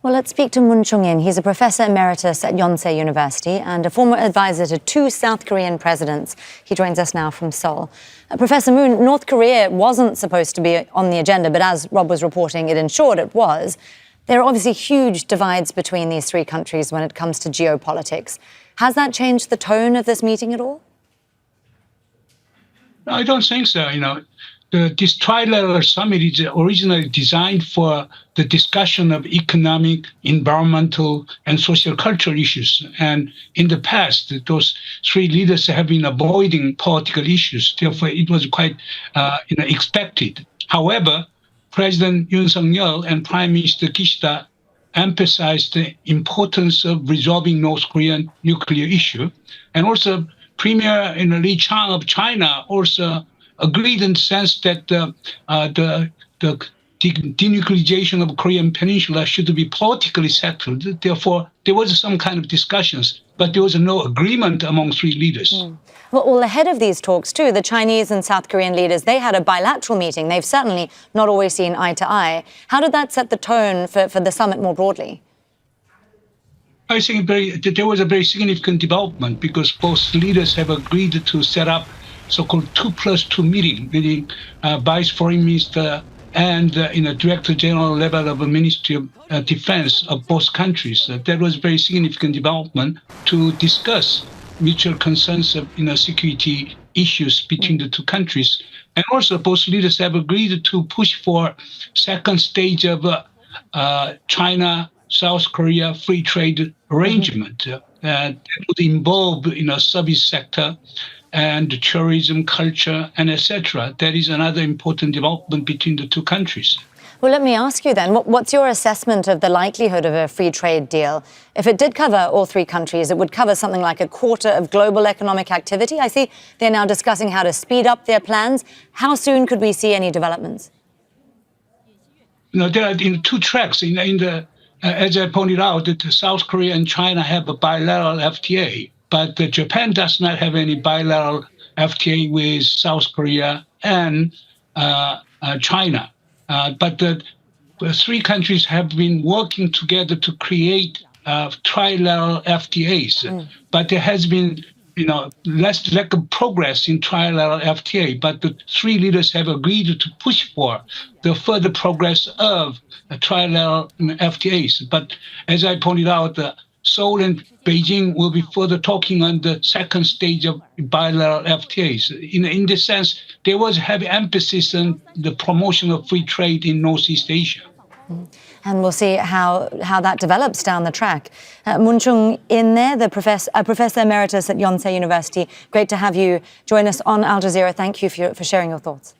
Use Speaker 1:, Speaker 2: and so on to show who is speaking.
Speaker 1: Well, let's speak to Chung-in. He's a professor emeritus at Yonsei University and a former advisor to two South Korean presidents. He joins us now from Seoul. Professor Moon, North Korea wasn't supposed to be on the agenda, but as Rob was reporting, it ensured it was. There are obviously huge divides between these three countries when it comes to geopolitics. Has that changed the tone of this meeting at all?
Speaker 2: No, I don't think so. This trilateral summit is originally designed for the discussion of economic, environmental, and social cultural issues. And in the past, those three leaders have been avoiding political issues. Therefore, it was quite expected. However, President Yoon Suk-yeol and Prime Minister Kishida emphasized the importance of resolving North Korean nuclear issue. And also, Premier Li Chang of China also agreed in the sense that the denuclearization of Korean Peninsula should be politically settled. Therefore, there was some kind of discussions, but there was no agreement among three leaders.
Speaker 1: Well, ahead of these talks, too, the Chinese and South Korean leaders, they had a bilateral meeting. They've certainly not always seen eye to eye. How did that set the tone for the summit more broadly?
Speaker 2: I think there was a very significant development because both leaders have agreed to set up so-called 2+2 meeting, meaning Vice Foreign Minister and Director General level of the Ministry of Defense of both countries. That was very significant development to discuss mutual concerns of security issues between the two countries. And also both leaders have agreed to push for second stage of China-South Korea free trade arrangement that would involve service sector and tourism, culture, and etc. That is another important development between the two countries.
Speaker 1: Well, let me ask you then, what's your assessment of the likelihood of a free trade deal? If it did cover all three countries, it would cover something like a quarter of global economic activity. I see they're now discussing how to speed up their plans. How soon could we see any developments?
Speaker 2: There are two tracks. As I pointed out, that South Korea and China have a bilateral FTA. But Japan does not have any bilateral FTA with South Korea and China. But the three countries have been working together to create trilateral FTAs. But there has been less lack of progress in trilateral FTA. But the three leaders have agreed to push for the further progress of trilateral FTAs. But as I pointed out, Seoul and Beijing will be further talking on the second stage of bilateral FTAs. In this sense, there was heavy emphasis on the promotion of free trade in Northeast Asia.
Speaker 1: And we'll see how that develops down the track. Chung-in there, the Professor Emeritus at Yonsei University. Great to have you join us on Al Jazeera. Thank you for sharing your thoughts.